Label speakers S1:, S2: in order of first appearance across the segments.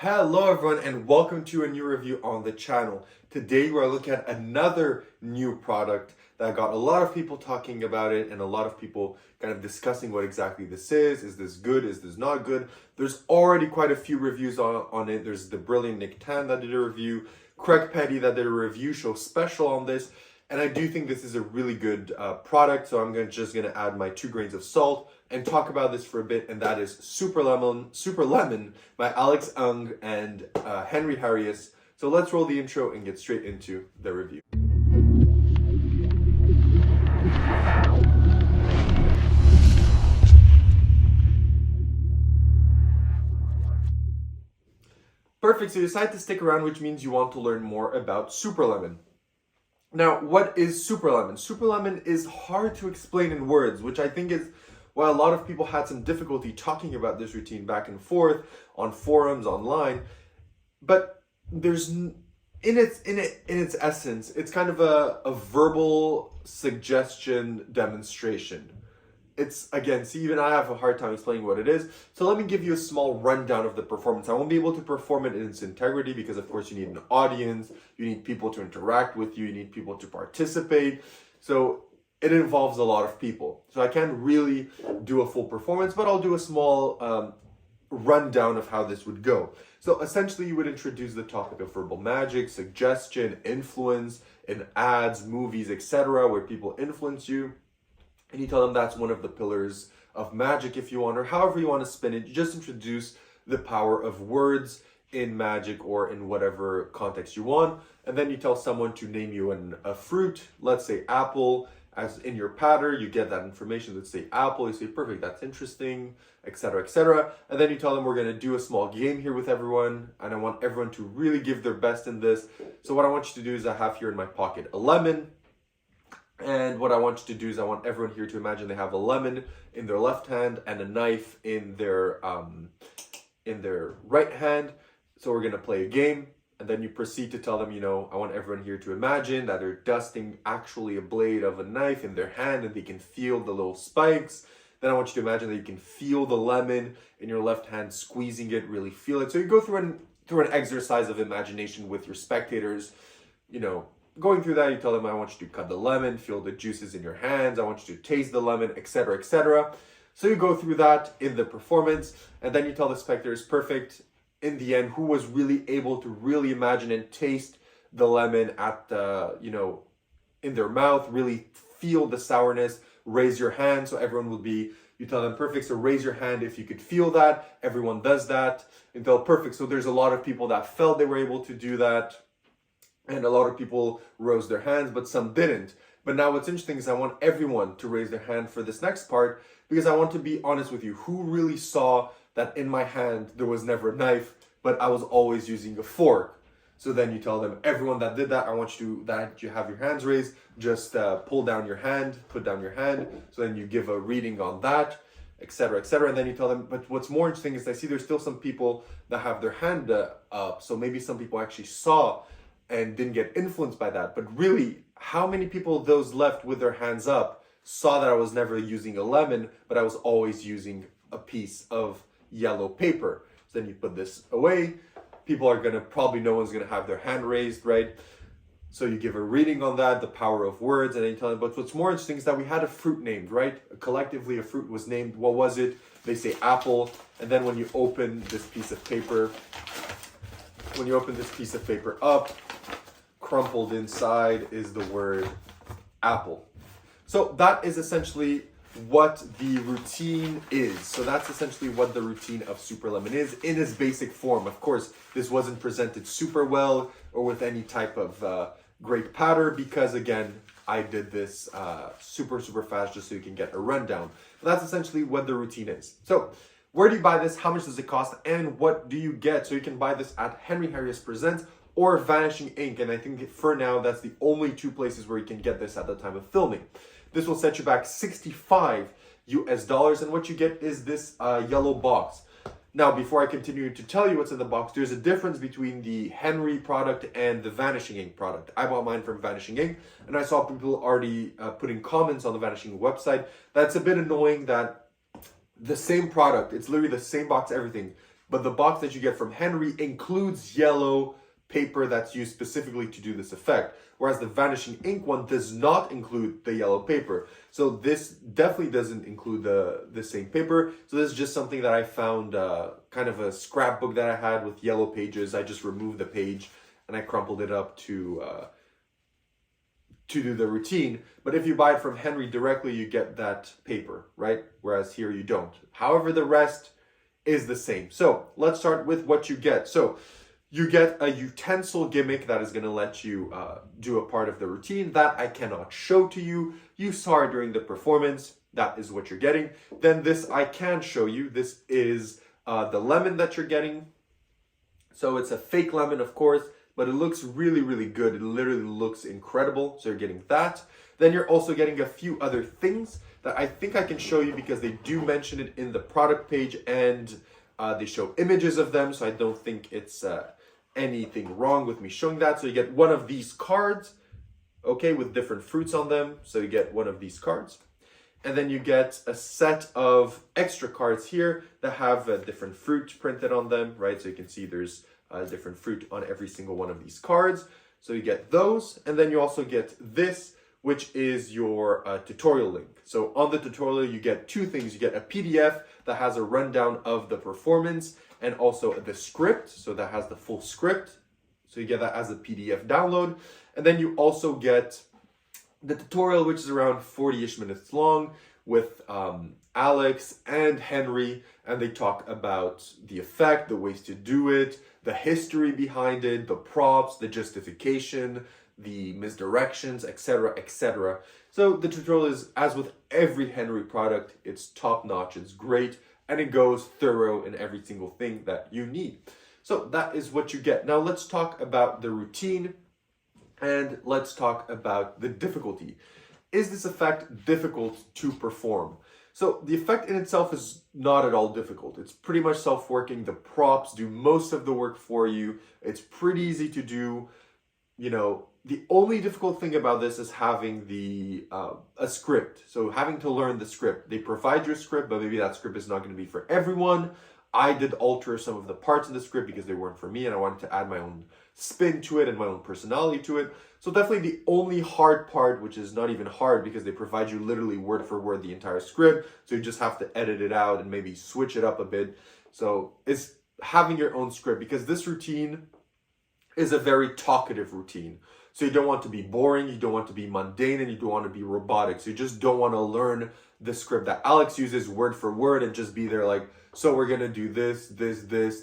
S1: Hello everyone and welcome to a new review on the channel. Today we're looking at another new product that got a lot of people talking about it and a lot of people kind of discussing what exactly this is. Is this good? Is this not good? There's already quite a few reviews on it. There's the brilliant Nick Tan that did a review, Craig Petty that did a review show special on this, and I do think this is a really good product, so I'm just gonna add my 2 grains of salt and talk about this for a bit, and that is Super Lemon by Alex Ng and Henry Harries. So let's roll the intro and get straight into the review. Perfect, so you decide to stick around, which means you want to learn more about Super Lemon. Now, what is Super Lemon? Super Lemon is hard to explain in words, which I think is why a lot of people had some difficulty talking about this routine back and forth on forums, online. But there's in its essence, it's kind of a verbal suggestion demonstration. It's, again, see, even I have a hard time explaining what it is. So let me give you a small rundown of the performance. I won't be able to perform it in its integrity because, of course, you need an audience, you need people to interact with you, you need people to participate. So it involves a lot of people. So I can't really do a full performance, but I'll do a small rundown of how this would go. So essentially, you would introduce the topic of verbal magic, suggestion, influence in ads, movies, etc., where people influence you. And you tell them that's one of the pillars of magic if you want, or however you want to spin it. You just introduce the power of words in magic or in whatever context you want. And then you tell someone to name you a fruit, let's say apple. As in your pattern, you get that information. Let's say apple, you say, perfect, that's interesting, etc., etc. And then you tell them we're going to do a small game here with everyone, and I want everyone to really give their best in this. So what I want you to do is I have here in my pocket a lemon. And what I want you to do is I want everyone here to imagine they have a lemon in their left hand and a knife in their right hand. So we're going to play a game. And then you proceed to tell them, I want everyone here to imagine that they're dusting actually a blade of a knife in their hand and they can feel the little spikes. Then I want you to imagine that you can feel the lemon in your left hand, squeezing it, really feel it. So you go through an exercise of imagination with your spectators, Going through that, you tell them, I want you to cut the lemon, feel the juices in your hands, I want you to taste the lemon, etc., etc. So you go through that in the performance, and then you tell the spectators, perfect, in the end, who was really able to really imagine and taste the lemon at in their mouth, really feel the sourness, raise your hand, so everyone will be, you tell them, perfect, so raise your hand if you could feel that, everyone does that, until perfect, so there's a lot of people that felt they were able to do that, and a lot of people rose their hands, but some didn't. But now what's interesting is I want everyone to raise their hand for this next part, because I want to be honest with you. Who really saw that in my hand there was never a knife, but I was always using a fork? So then you tell them, everyone that did that, I want you that you have your hands raised, just pull down your hand, put down your hand. So then you give a reading on that, etc., etc. And then you tell them, but what's more interesting is I see there's still some people that have their hand up. So maybe some people actually saw and didn't get influenced by that. But really, how many people those left with their hands up saw that I was never using a lemon, but I was always using a piece of yellow paper? So then you put this away. People are no one's gonna have their hand raised, right? So you give a reading on that, the power of words, and then you tell them, but what's more interesting is that we had a fruit named, right? Collectively, a fruit was named. What was it? They say apple. And then when you open this piece of paper, up, crumpled inside is the word apple. So that is essentially what the routine is. So that's essentially what the routine of Super Lemon is in its basic form. Of course, this wasn't presented super well or with any type of great pattern because, again, I did this super fast just so you can get a rundown. But that's essentially what the routine is. So where do you buy this? How much does it cost? And what do you get? So you can buy this at Henry Harries Presents or Vanishing Ink, and I think for now that's the only 2 places where you can get this at the time of filming. This will set you back $65 US, and what you get is this yellow box. Now, before I continue to tell you what's in the box, there's a difference between the Henry product and the Vanishing Ink product. I bought mine from Vanishing Ink, and I saw people already putting comments on the Vanishing Ink website. That's a bit annoying that the same product, it's literally the same box, everything, but the box that you get from Henry includes yellow paper that's used specifically to do this effect, whereas the Vanishing Ink one does not include the yellow paper. So this definitely doesn't include the same paper. So this is just something that I found, kind of a scrapbook that I had with yellow pages. I just removed the page and I crumpled it up to do the routine. But if you buy it from Henry directly, you get that paper, right? Whereas here you don't. However, the rest is the same. So let's start with what you get. So you get a utensil gimmick that is going to let you do a part of the routine that I cannot show to you. You saw it during the performance. That is what you're getting. Then this I can show you. This is the lemon that you're getting. So it's a fake lemon, of course, but it looks really, really good. It literally looks incredible. So you're getting that. Then you're also getting a few other things that I think I can show you because they do mention it in the product page and they show images of them. So I don't think it's anything wrong with me showing that. So you get one of these cards, okay, with different fruits on them. So you get one of these cards. And then you get a set of extra cards here that have a different fruit printed on them, right? So you can see there's different fruit on every single one of these cards. So you get those, and then you also get this, which is your tutorial link. So on the tutorial, you get two things. You get a PDF that has a rundown of the performance and also the script. So that has the full script. So you get that as a PDF download. And then you also get the tutorial, which is around 40-ish minutes long with Alex and Henry. And they talk about the effect, the ways to do it, the history behind it, the props, the justification, the misdirections, etc., etc. So the tutorial is, as with every Henry product, it's top-notch, it's great, and it goes thorough in every single thing that you need. So that is what you get. Now let's talk about the routine and let's talk about the difficulty. Is this effect difficult to perform? So the effect in itself is not at all difficult. It's pretty much self-working. The props do most of the work for you. It's pretty easy to do. You know, the only difficult thing about this is having a script. So having to learn the script. They provide you a script, but maybe that script is not going to be for everyone. I did alter some of the parts of the script because they weren't for me and I wanted to add my own spin to it and my own personality to it. So definitely the only hard part, which is not even hard because they provide you literally word for word the entire script. So you just have to edit it out and maybe switch it up a bit. So it's having your own script because this routine is a very talkative routine. So you don't want to be boring, you don't want to be mundane, and you don't want to be robotic. So you just don't want to learn the script that Alex uses word for word and just be there like, so we're going to do this,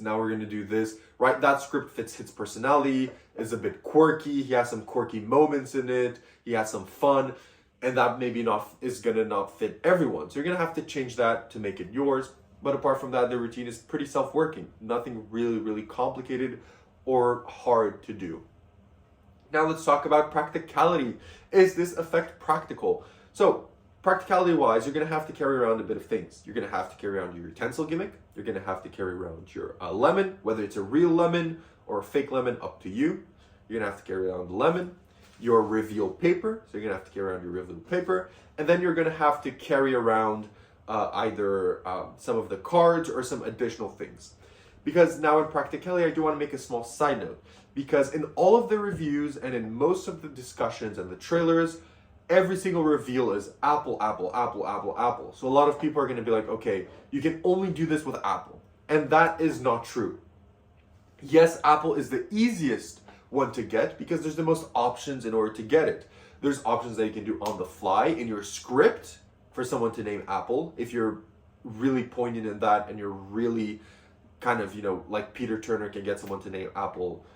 S1: now we're going to do this, right? That script fits his personality, is a bit quirky, he has some quirky moments in it, he has some fun, and that maybe is going to not fit everyone. So you're going to have to change that to make it yours. But apart from that, the routine is pretty self-working. Nothing really, really complicated or hard to do. Now let's talk about practicality. Is this effect practical? So practicality wise, you're going to have to carry around a bit of things. You're going to have to carry around your utensil gimmick. You're going to have to carry around your lemon, whether it's a real lemon or a fake lemon, up to you. You're going to have to carry around the lemon, your reveal paper. So you're going to have to carry around your reveal paper. And then you're going to have to carry around either some of the cards or some additional things. Because now in practicality, I do want to make a small side note. Because in all of the reviews and in most of the discussions and the trailers, every single reveal is Apple, Apple, Apple, Apple, Apple. So a lot of people are going to be like, okay, you can only do this with Apple. And that is not true. Yes, Apple is the easiest one to get because there's the most options in order to get it. There's options that you can do on the fly in your script for someone to name Apple. If you're really poignant in that and you're really kind of, like Peter Turner can get someone to name Apple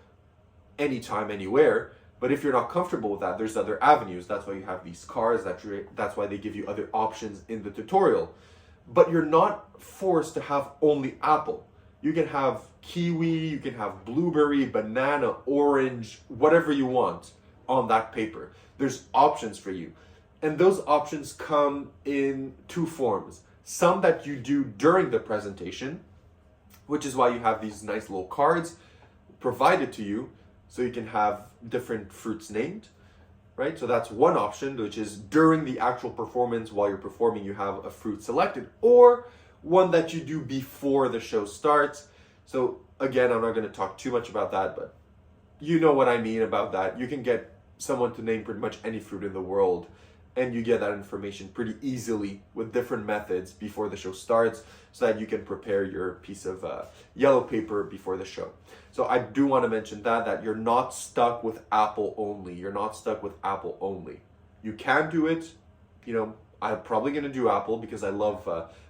S1: anytime, anywhere. But if you're not comfortable with that, there's other avenues. That's why you have these cards. That's why they give you other options in the tutorial. But you're not forced to have only Apple. You can have kiwi, you can have blueberry, banana, orange, whatever you want on that paper. There's options for you. And those options come in two forms. Some that you do during the presentation, which is why you have these nice little cards provided to you so you can have different fruits named, right? So that's one option, which is during the actual performance, while you're performing, you have a fruit selected, or one that you do before the show starts. So again, I'm not going to talk too much about that, but you know what I mean about that. You can get someone to name pretty much any fruit in the world, and you get that information pretty easily with different methods before the show starts, so that you can prepare your piece of yellow paper before the show. So I do want to mention that you're not stuck with apple only. You're not stuck with apple only. You can do it. You know, I'm probably going to do apple because I love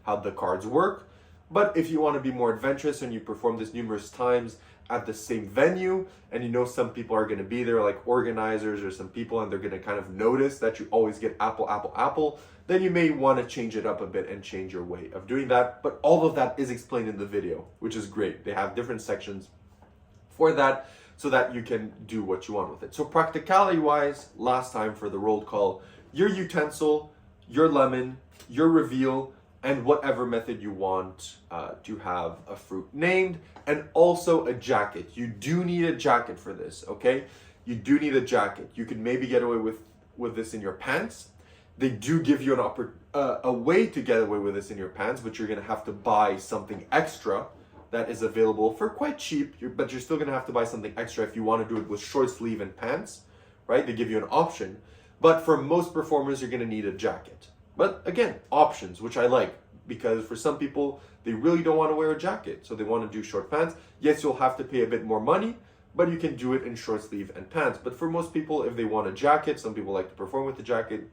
S1: how the cards work. But if you want to be more adventurous and you perform this numerous times at the same venue, and you know some people are going to be there, like organizers or some people, and they're going to kind of notice that you always get apple, apple, apple, then you may want to change it up a bit and change your way of doing that. But all of that is explained in the video, which is great. They have different sections for that so that you can do what you want with it. So practicality wise, last time for the roll call, your utensil, your lemon, your reveal, and whatever method you want to have a fruit named, and also a jacket. You do need a jacket for this, okay? You do need a jacket. You can maybe get away with this in your pants. They do give you a way to get away with this in your pants, but you're gonna have to buy something extra that is available for quite cheap, but you're still gonna have to buy something extra if you wanna do it with short sleeve and pants, right? They give you an option. But for most performers, you're gonna need a jacket. But again, options, which I like, because for some people, they really don't want to wear a jacket, so they want to do short pants. Yes, you'll have to pay a bit more money, but you can do it in short sleeve and pants. But for most people, if they want a jacket, some people like to perform with the jacket,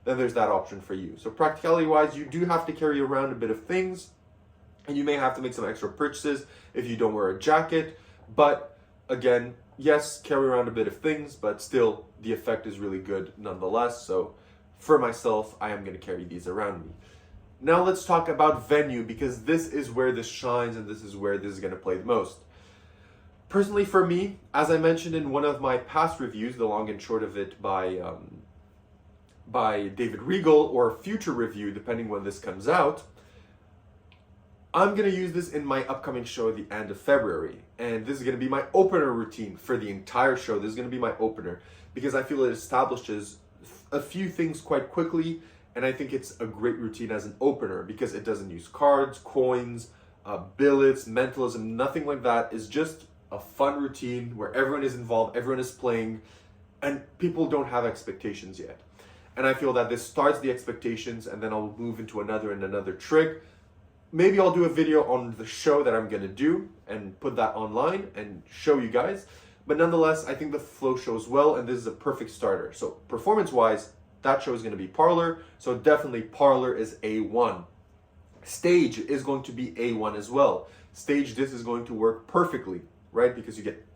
S1: then there's that option for you. So practicality wise, you do have to carry around a bit of things, and you may have to make some extra purchases if you don't wear a jacket. But again, yes, carry around a bit of things, but still the effect is really good nonetheless. So for myself, I am going to carry these around me. Now let's talk about venue, because this is where this shines and this is where this is going to play the most. Personally for me, as I mentioned in one of my past reviews, the long and short of it by David Regal, or a future review depending when this comes out, I'm going to use this in my upcoming show at the end of February. And this is going to be my opener routine for the entire show. This is going to be my opener because I feel it establishes a few things quite quickly, and I think it's a great routine as an opener because it doesn't use cards, coins, billets, mentalism, nothing like that. It's just a fun routine where everyone is involved, everyone is playing, and people don't have expectations yet. And I feel that this starts the expectations, and then I'll move into another and another trick. Maybe I'll do a video on the show that I'm gonna do and put that online and show you guys. But nonetheless, I think the flow shows well, and this is a perfect starter. So performance-wise, that show is going to be Parlor. So definitely Parlor is A1. Stage is going to be A1 as well. Stage, this is going to work perfectly, right? Because you get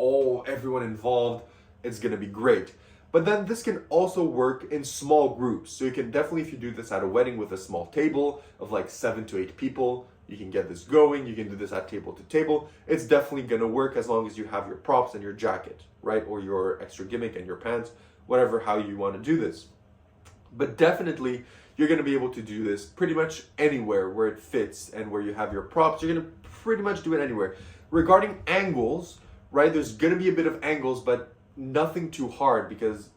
S1: everyone involved. It's going to be great. But then this can also work in small groups. So you can definitely, if you do this at a wedding with a small table of like 7 to 8 people, you can get this going. You can do this at table to table. It's definitely going to work as long as you have your props and your jacket, right? Or your extra gimmick and your pants, whatever, how you want to do this. But definitely, you're going to be able to do this pretty much anywhere where it fits and where you have your props. You're going to pretty much do it anywhere. Regarding angles, right, there's going to be a bit of angles, but nothing too hard, because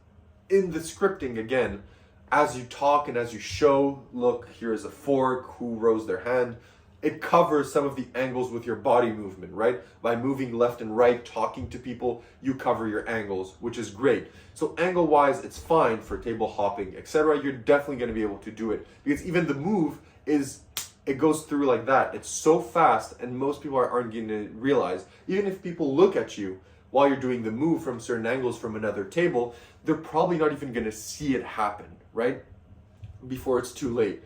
S1: in the scripting, again, as you talk and as you show, look, here's a fork, who rose their hand, it covers some of the angles with your body movement, right? By moving left and right, talking to people, you cover your angles, which is great. So angle-wise, it's fine for table hopping, etc. You're definitely going to be able to do it, because even the move it goes through like that. It's so fast, and most people aren't going to realize. Even if people look at you while you're doing the move from certain angles from another table, they're probably not even going to see it happen, right? Before it's too late.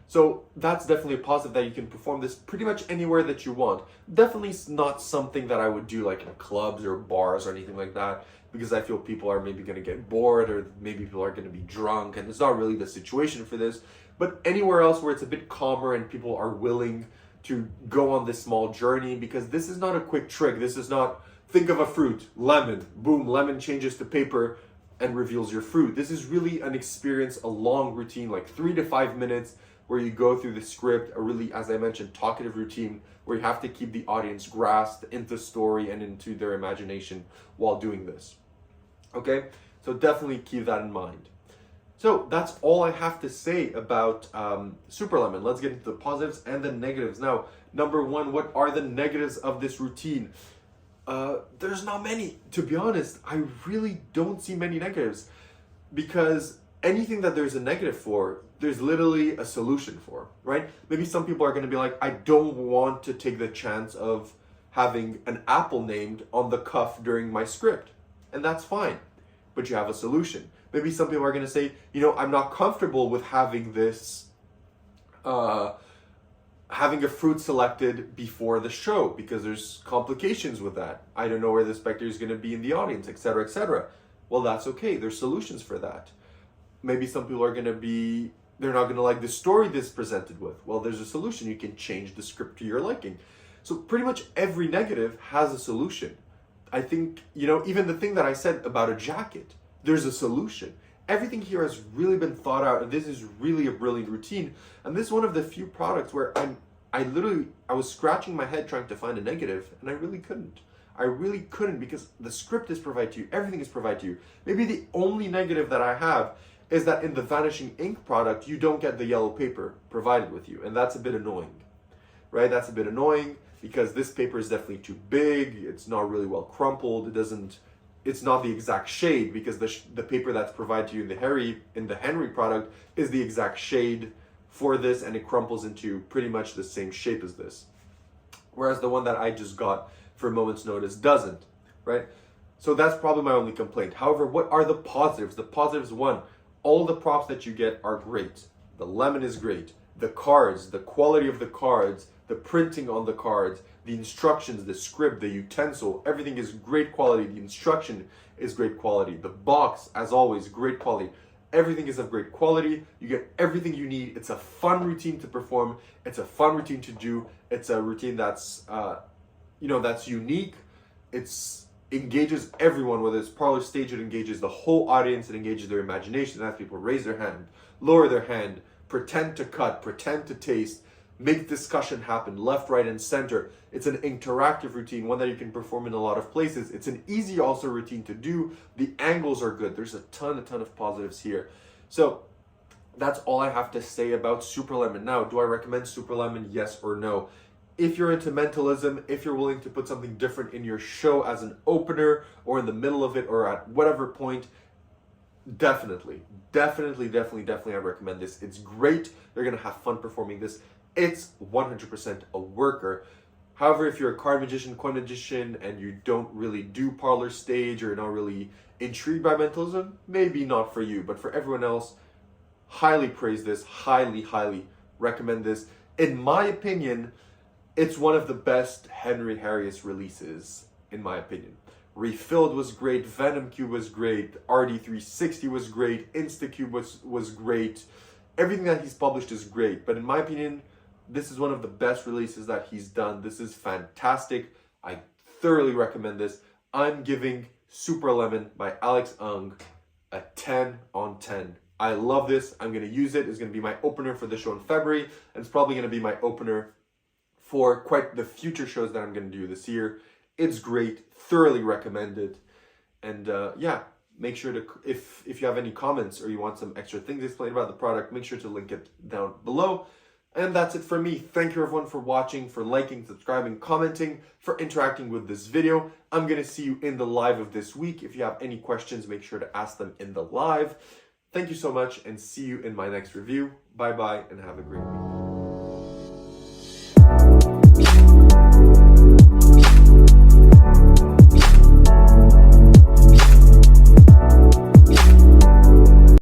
S1: So that's definitely a positive, that you can perform this pretty much anywhere that you want. Definitely not something that I would do like in clubs or bars or anything like that, because I feel people are maybe going to get bored, or maybe people are going to be drunk, and it's not really the situation for this. But anywhere else where it's a bit calmer and people are willing to go on this small journey, because this is not a quick trick. This is not, think of a fruit, lemon, boom, lemon changes to paper and reveals your fruit. This is really an experience, a long routine, like 3 to 5 minutes, where you go through the script, a really, as I mentioned, talkative routine, where you have to keep the audience grasped into the story and into their imagination while doing this. Okay, so definitely keep that in mind. So that's all I have to say about Super Lemon. Let's get into the positives and the negatives. Now, number one, what are the negatives of this routine? There's not many. To be honest, I really don't see many negatives, because anything that there's a negative for, there's literally a solution for, right? Maybe some people are going to be like, I don't want to take the chance of having an apple named on the cuff during my script. And that's fine, but you have a solution. Maybe some people are going to say, I'm not comfortable with having this, having a fruit selected before the show because there's complications with that. I don't know where the spectator is going to be in the audience, etc., etc. Well, that's okay. There's solutions for that. Maybe some people are going to be, they're not going to like the story this is presented with. Well, there's a solution. You can change the script to your liking. So pretty much every negative has a solution. I think, even the thing that I said about a jacket, there's a solution. Everything here has really been thought out, and this is really a brilliant routine. And this is one of the few products where I was scratching my head trying to find a negative, and I really couldn't. Because the script is provided to you, everything is provided to you. Maybe the only negative that I have is that in the Vanishing Ink product, you don't get the yellow paper provided with you, and that's a bit annoying, right? That's a bit annoying because this paper is definitely too big. It's not really well crumpled. It's not the exact shade, because the paper that's provided to you in the Henry product is the exact shade for this, and it crumples into pretty much the same shape as this. Whereas the one that I just got for Moment's Notice doesn't, right? So that's probably my only complaint. However, what are the positives? The positives, one, all the props that you get are great. The lemon is great. The cards, the quality of the cards, the printing on the cards, the instructions, the script, the utensil, everything is great quality. The instruction is great quality. The box, as always, great quality. Everything is of great quality. You get everything you need. It's a fun routine to perform. It's a fun routine to do. It's a routine that's, that's unique. It's engages everyone, whether it's parlor stage, it engages the whole audience, it engages their imagination. It has people raise their hand, lower their hand, pretend to cut, pretend to taste, make discussion happen left, right, and center. It's an interactive routine, one that you can perform in a lot of places. It's an easy also routine to do. The angles are good. There's a ton of positives here. So that's all I have to say about Super Lemon. Now, do I recommend Super Lemon? Yes or no? If you're into mentalism, if you're willing to put something different in your show as an opener or in the middle of it or at whatever point, definitely I recommend this. It's great. They're going to have fun performing this. It's 100% a worker. However, if you're a card magician, coin magician, and you don't really do parlor stage or you're not really intrigued by mentalism, maybe not for you. But for everyone else, highly praise this, highly recommend this. In my opinion, it's one of the best Henry Harrius releases, in my opinion. Refilled was great, Venom Cube was great, RD360 was great, Instacube was great. Everything that he's published is great, but in my opinion, this is one of the best releases that he's done. This is fantastic. I thoroughly recommend this. I'm giving Super Lemon by Alex Ung a 10 on 10. I love this. I'm going to use it. It's going to be my opener for the show in February, and it's probably going to be my opener for quite the future shows that I'm going to do this year. It's great. Thoroughly recommend it. And make sure to, if you have any comments or you want some extra things explained about the product, make sure to link it down below. And that's it for me. Thank you everyone for watching, for liking, subscribing, commenting, for interacting with this video. I'm going to see you in the live of this week. If you have any questions, make sure to ask them in the live. Thank you so much and see you in my next review. Bye-bye and have a great week.